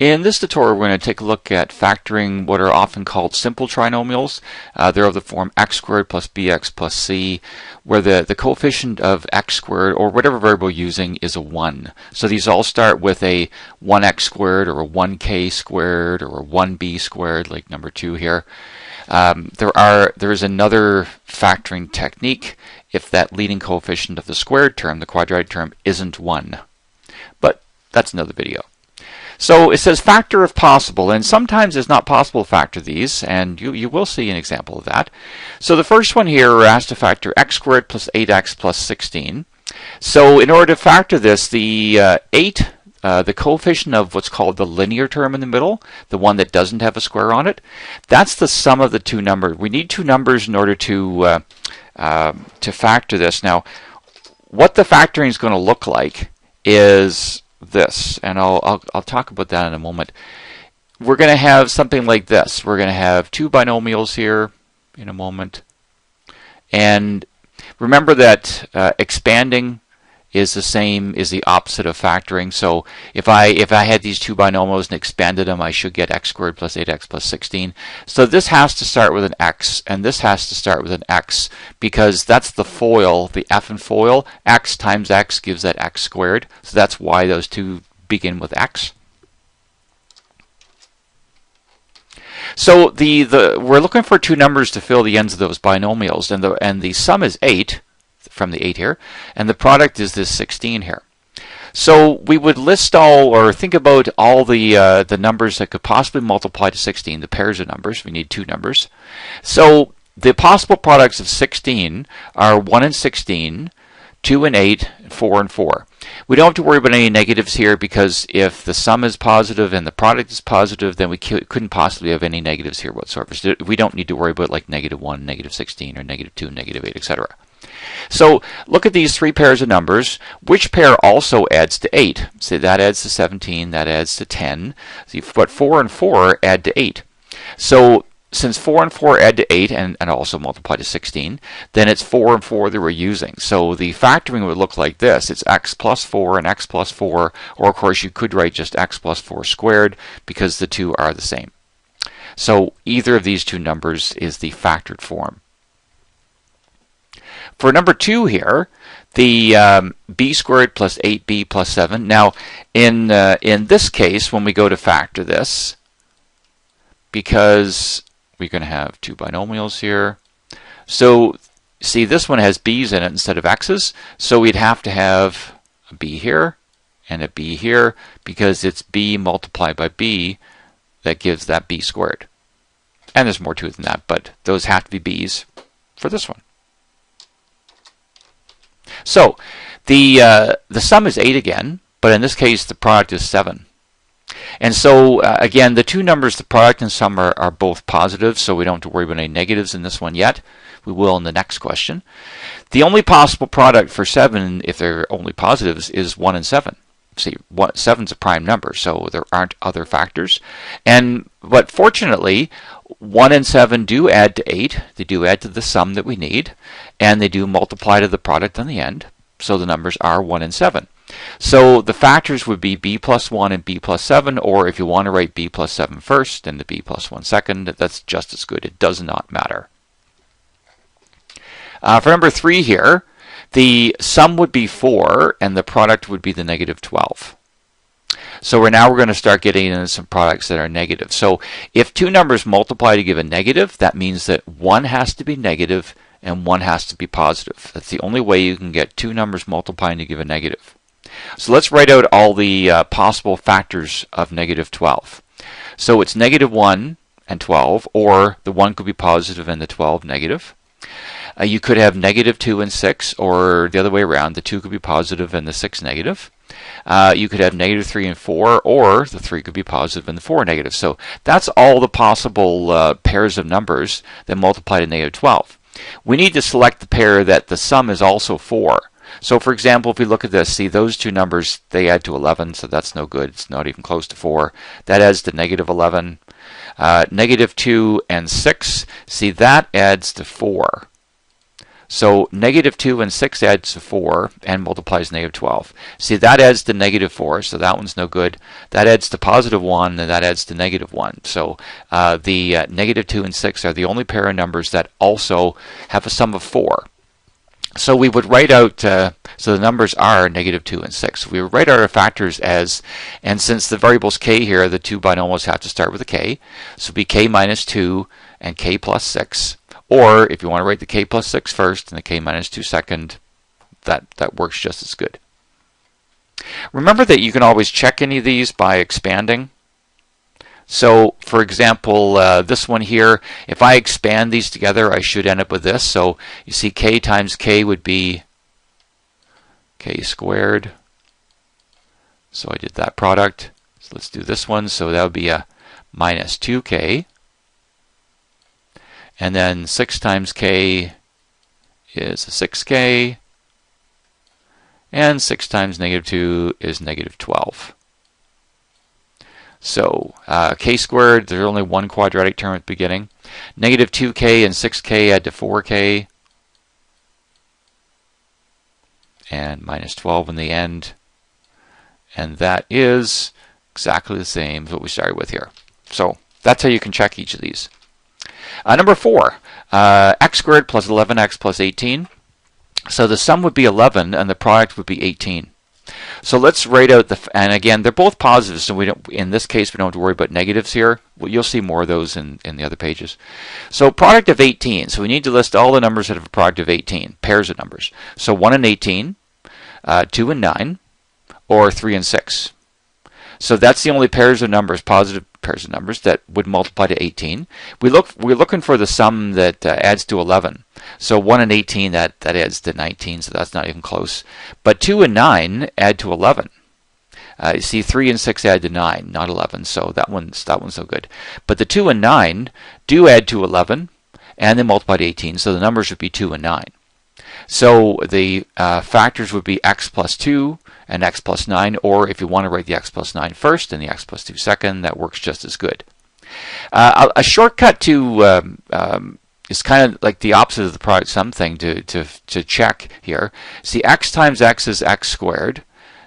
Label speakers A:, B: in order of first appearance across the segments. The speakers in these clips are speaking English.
A: In this tutorial, we're going to take a look at factoring what are often called simple trinomials. They're of the form x squared plus bx plus c, where the coefficient of x squared, or whatever variable you're using, is a 1. So these all start with a 1x squared, or a 1k squared, or a 1b squared, like number 2 here. There is another factoring technique if that leading coefficient of the squared term, the quadratic term, isn't 1. But that's another video. So it says factor if possible, and sometimes it's not possible to factor these, and you will see an example of that. So the first one here, we're asked to factor x squared plus 8x plus 16. So in order to factor this, the 8, the coefficient of what's called the linear term in the middle, the one that doesn't have a square on it, that's the sum of the two numbers. We need two numbers in order to factor this. Now, what the factoring is going to look like is this, and I'll talk about that in a moment. We're going to have something like this. We're going to have two binomials here in a moment, and remember that expanding is the opposite of factoring. So if I had these two binomials and expanded them, I should get x squared plus 8x plus 16. So this has to start with an x, and this has to start with an x, because that's the FOIL, the f in FOIL. X times x gives that x squared. So that's why those two begin with x. So we're looking for two numbers to fill the ends of those binomials, and the sum is 8 from the 8 here, and the product is this 16 here. So we would list all, or think about all the numbers that could possibly multiply to 16, the pairs of numbers. We need two numbers. So the possible products of 16 are 1 and 16, 2 and 8, 4 and 4. We don't have to worry about any negatives here, because if the sum is positive and the product is positive, then we couldn't possibly have any negatives here whatsoever. So we don't need to worry about like -1, -16, or -2, -8, etc. So look at these three pairs of numbers. Which pair also adds to 8? So that adds to 17, that adds to 10. But 4 and 4 add to 8. So since 4 and 4 add to 8 and also multiply to 16, then it's 4 and 4 that we're using. So the factoring would look like this. It's x plus 4 and x plus 4, or of course you could write just x plus 4 squared, because the two are the same. So either of these two numbers is the factored form. For number 2 here, the b squared plus 8b plus 7. Now, in this case, when we go to factor this, because we're going to have two binomials here, so see, this one has b's in it instead of x's, so we'd have to have a b here and a b here, because it's b multiplied by b that gives that b squared. And there's more to it than that, but those have to be b's for this one. So the sum is 8 again, but in this case the product is 7. And so again, the two numbers, the product and sum, are both positive, so we don't have to worry about any negatives in this one yet. We will in the next question. The only possible product for 7, if they're only positives, is 1 and 7. See, 7's a prime number, so there aren't other factors. But fortunately, 1 and 7 do add to 8. They do add to the sum that we need, and they do multiply to the product on the end. So the numbers are 1 and 7. So the factors would be b plus 1 and b plus 7, or if you want to write b plus 7 first and the b plus 1 second, that's just as good. It does not matter. For number 3 here, the sum would be 4 and the product would be the -12. So we're going to start getting into some products that are negative. So if two numbers multiply to give a negative, that means that one has to be negative and one has to be positive. That's the only way you can get two numbers multiplying to give a negative. So let's write out all the possible factors of -12. So it's -1 and 12, or the 1 could be positive and the 12 negative. You could have -2 and 6, or the other way around, the 2 could be positive and the 6 negative. You could have -3 and 4, or the 3 could be positive and the 4 negative. So that's all the possible pairs of numbers that multiply to -12. We need to select the pair that the sum is also 4. So for example, if we look at this, see those two numbers, they add to 11, so that's no good. It's not even close to 4. That adds to -11. -2 and 6, see that adds to 4. So negative 2 and 6 adds to 4 and multiplies negative 12. See, that adds to negative 4, so that one's no good. That adds to positive 1, and that adds to negative 1. So the negative 2 and 6 are the only pair of numbers that also have a sum of 4. So we would write out, so the numbers are negative 2 and 6. We would write out our factors as, and since the variable's k here, the two binomials have to start with a k. So it'd be k minus 2 and k plus 6. Or if you want to write the k plus 6 first and the k minus 2 second, that works just as good. Remember that you can always check any of these by expanding. So, for example, this one here, if I expand these together, I should end up with this. So, you see k times k would be k squared. So, I did that product. So, let's do this one. So, that would be a minus 2k. And then 6 times k is a 6k. And 6 times negative 2 is negative 12. So k squared, there's only one quadratic term at the beginning. Negative 2k and 6k add to 4k. And minus 12 in the end. And that is exactly the same as what we started with here. So that's how you can check each of these. Number 4, x squared plus 11x plus 18. So the sum would be 11 and the product would be 18. So let's write out and again, they're both positives, so we don't, in this case, we don't have to worry about negatives here. Well, you'll see more of those in the other pages. So product of 18, so we need to list all the numbers that have a product of 18, pairs of numbers. So 1 and 18, 2 and 9, or 3 and 6. So that's the only pairs of numbers, positive pairs of numbers, that would multiply to 18. We're looking for the sum that adds to 11. So 1 and 18, that adds to 19, so that's not even close. But 2 and 9 add to 11. You see, 3 and 6 add to 9, not 11, so that one's no good. But the 2 and 9 do add to 11, and they multiply to 18, so the numbers would be 2 and 9. So the factors would be x plus 2 and x plus 9, or if you want to write the x plus 9 first and the x plus 2 second, that works just as good. A shortcut to is kind of like the opposite of the product sum thing to check here. See, x times x is x squared.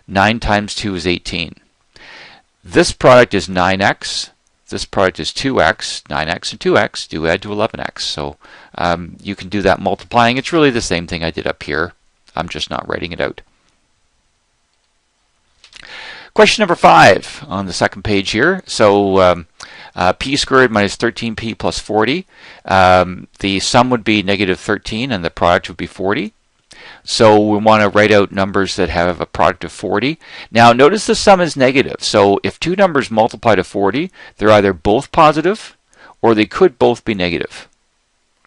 A: 9 times 2 is 18. This product is 9x. This product is 2x. 9x and 2x do add to 11x. So you can do that multiplying. It's really the same thing I did up here. I'm just not writing it out. Question number 5 on the second page here. So p squared minus 13p plus 40. The sum would be negative 13 and the product would be 40. So we want to write out numbers that have a product of 40. Now notice the sum is negative. So if two numbers multiply to 40, they're either both positive or they could both be negative.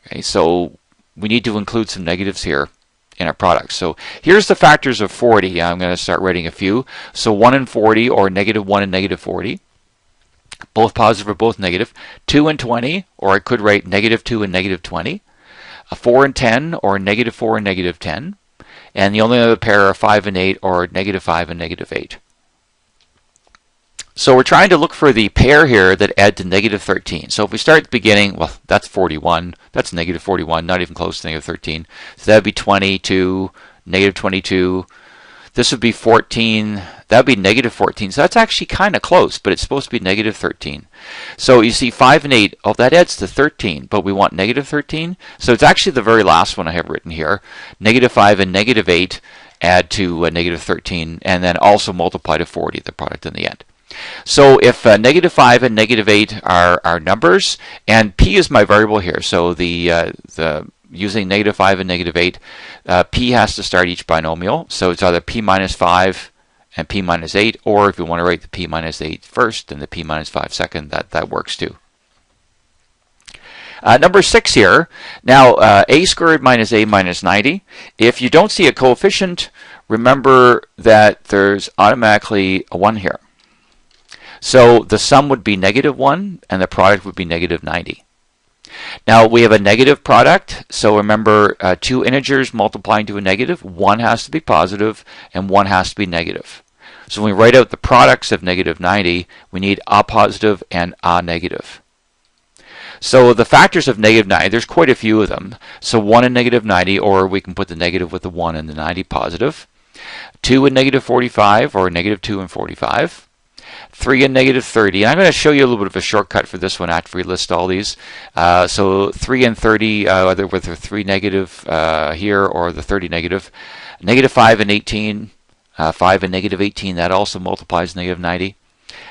A: Okay, so we need to include some negatives here in our product. So here's the factors of 40. I'm going to start writing a few. So 1 and 40, or negative 1 and negative 40. Both positive or both negative. 2 and 20, or I could write negative 2 and negative 20. 4 and 10, or negative 4 and negative 10. And the only other pair are 5 and 8, or negative 5 and negative 8. So we're trying to look for the pair here that add to negative 13. So if we start at the beginning, well, that's 41. That's negative 41, not even close to negative 13. So that would be 22, negative 22. This would be 14. That would be negative 14. So that's actually kind of close, but it's supposed to be negative 13. So you see 5 and 8, oh, that adds to 13, but we want negative 13. So it's actually the very last one I have written here. Negative 5 and negative 8 add to negative 13, and then also multiply to 40, the product in the end. So if negative 5 and negative 8 are numbers, and p is my variable here, so the using negative 5 and negative 8, p has to start each binomial. So it's either p minus 5 and p minus 8, or if you want to write the p minus 8 first and the p minus 5 second, that works too. Number 6 here. Now, a squared minus a minus 90. If you don't see a coefficient, remember that there's automatically a 1 here. So the sum would be negative 1 and the product would be negative 90. Now we have a negative product, so remember two integers multiplying to a negative, one has to be positive and one has to be negative. So when we write out the products of negative 90, we need a positive and a negative. So the factors of negative 90, there's quite a few of them. So 1 and negative 90, or we can put the negative with the 1 and the 90 positive. 2 and negative 45, or negative 2 and 45. 3 and negative 30. And I'm going to show you a little bit of a shortcut for this one after we list all these. So 3 and 30, whether with the 3 negative here or the 30 negative. Negative 5 and 18. 5 and negative 18, that also multiplies negative 90.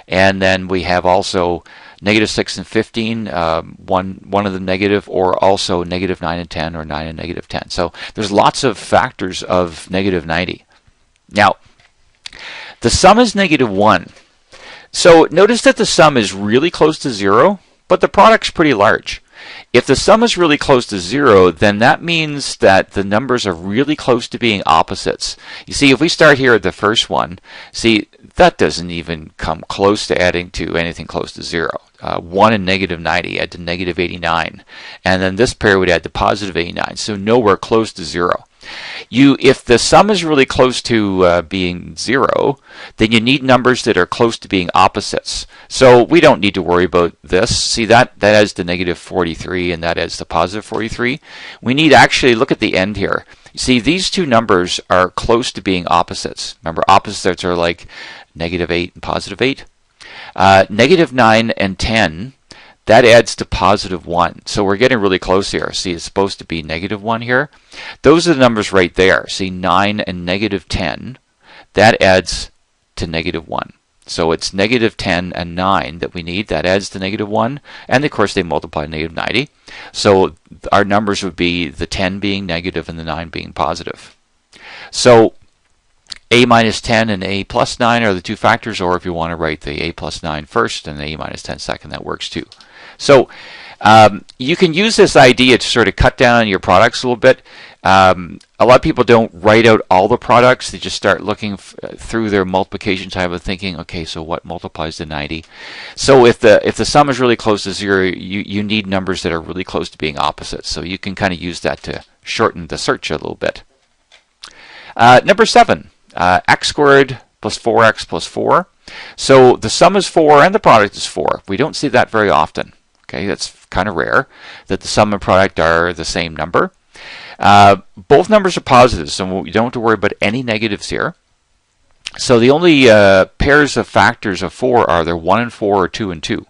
A: And then we have also negative 6 and 15, one of them negative, or also negative 9 and 10, or 9 and negative 10. So there's lots of factors of negative 90. Now, the sum is negative 1. So notice that the sum is really close to 0, but the product's pretty large. If the sum is really close to 0, then that means that the numbers are really close to being opposites. You see, if we start here at the first one, see, that doesn't even come close to adding to anything close to 0. 1 and negative 90 add to negative 89. And then this pair would add to positive 89, so nowhere close to 0. If the sum is really close to being 0, then you need numbers that are close to being opposites. So we don't need to worry about this. See, that adds to negative 43, and that adds to positive 43. We need actually look at the end here. You see, these two numbers are close to being opposites. Remember, opposites are like negative 8 and positive 8. Negative 9 and 10, that adds to positive 1. So we're getting really close here. See, it's supposed to be negative 1 here. Those are the numbers right there. See, 9 and negative 10, that adds to negative 1. So it's negative 10 and 9 that we need. That adds to negative 1. And of course, they multiply negative 90. So our numbers would be the 10 being negative and the 9 being positive. So a minus 10 and a plus 9 are the two factors, or if you want to write the a plus 9 first and the a minus 10 second, that works too. So you can use this idea to sort of cut down on your products a little bit. A lot of people don't write out all the products. They just start looking through their multiplication type of thinking, okay, so what multiplies to 90? So if the sum is really close to 0, you need numbers that are really close to being opposites. So you can kind of use that to shorten the search a little bit. Number 7, x squared plus 4x plus 4. So the sum is 4 and the product is 4. We don't see that very often. Okay, that's kind of rare that the sum and product are the same number. Both numbers are positive, so you don't have to worry about any negatives here. So the only pairs of factors of 4 are either 1 and 4 or 2 and 2.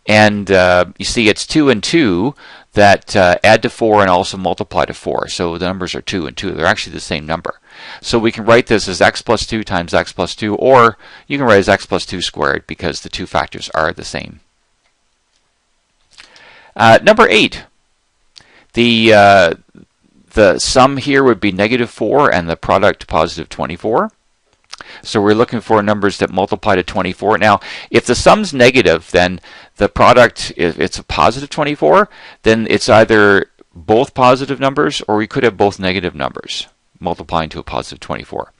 A: And you see it's 2 and 2 that add to 4 and also multiply to 4. So the numbers are 2 and 2. They're actually the same number. So we can write this as x plus 2 times x plus 2, or you can write as x plus 2 squared because the two factors are the same. Number 8. The sum here would be negative 4 and the product positive 24. So we're looking for numbers that multiply to 24. Now, if the sum's negative, then the product, if it's a positive 24, then it's either both positive numbers or we could have both negative numbers multiplying to a positive 24.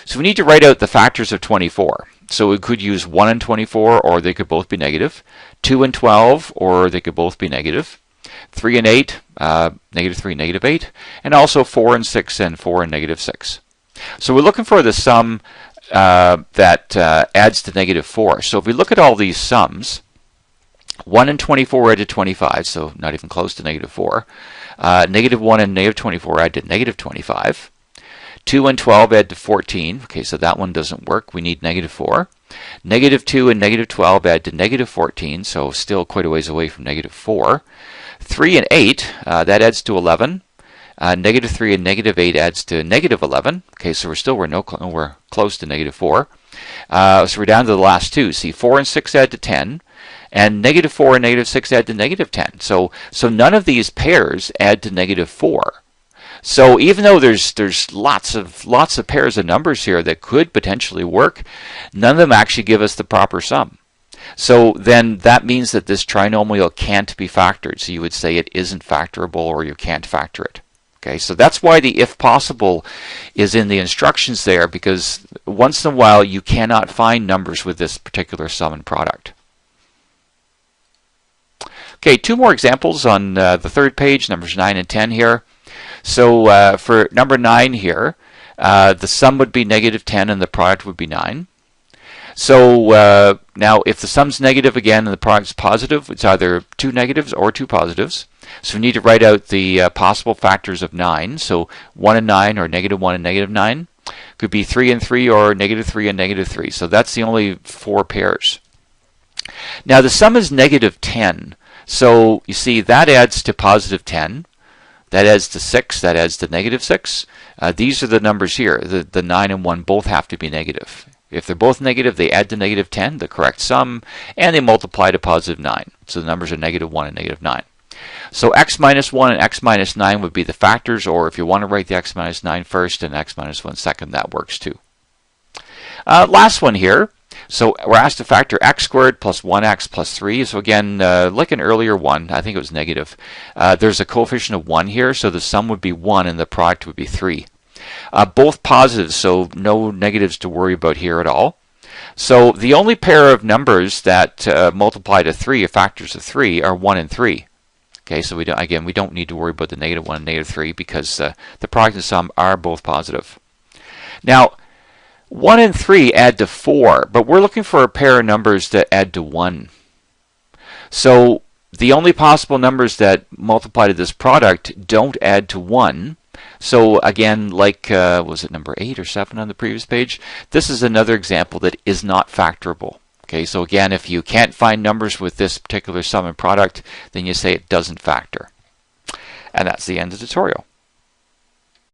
A: So we need to write out the factors of 24. So we could use 1 and 24, or they could both be negative. 2 and 12, or they could both be negative. 3 and 8, negative 3, negative 8. And also 4 and 6 and 4 and negative 6. So we're looking for the sum that adds to negative 4. So if we look at all these sums, 1 and 24 add to 25, so not even close to negative 4. Negative 1 and negative 24 add to negative 25. 2 and 12 add to 14. Okay, so that one doesn't work. We need negative 4. Negative 2 and negative 12 add to negative 14, so still quite a ways away from negative 4. 3 and 8, that adds to 11. Negative 3 and negative 8 adds to negative 11. Okay, so we're close to negative 4. So we're down to the last two. See, 4 and 6 add to 10. And negative 4 and negative 6 add to negative 10. So none of these pairs add to negative 4. So even though there's lots of pairs of numbers here that could potentially work, none of them actually give us the proper sum. So then that means that this trinomial can't be factored. So you would say it isn't factorable, or you can't factor it. Okay, so that's why the if possible is in the instructions there, because once in a while you cannot find numbers with this particular sum and product. Okay, two more examples on the third page, numbers 9 and 10 here. So for number 9 here, the sum would be negative 10 and the product would be 9. So now if the sum's negative again and the product's positive, it's either two negatives or two positives. So we need to write out the possible factors of 9. So 1 and 9, or -1 and -9. Could be 3 and 3, or -3 and -3. So that's the only 4 pairs. Now the sum is -10. So you see that adds to +10. That adds to 6. That adds to -6. These are the numbers here. The 9 and 1 both have to be negative. If they're both negative, they add to -10, the correct sum, and they multiply to +9. So the numbers are -1 and -9. So x minus 1 and x minus 9 would be the factors, or if you want to write the x minus 9 first and x minus 1 second, that works too. Last one here. So we're asked to factor x squared plus 1x plus 3. So again, like an earlier one, I think it was negative. There's a coefficient of 1 here, so the sum would be 1 and the product would be 3. Both positives, so no negatives to worry about here at all. So the only pair of numbers that multiply to 3, or factors of 3, are 1 and 3. Okay, so we don't need to worry about the -1 and -3 because the product and sum are both positive. Now, 1 and 3 add to 4, but we're looking for a pair of numbers that add to 1. So the only possible numbers that multiply to this product don't add to 1. So again, like, was it number 8 or 7 on the previous page? This is another example that is not factorable. Okay, so again, if you can't find numbers with this particular sum and product, then you say it doesn't factor. And that's the end of the tutorial.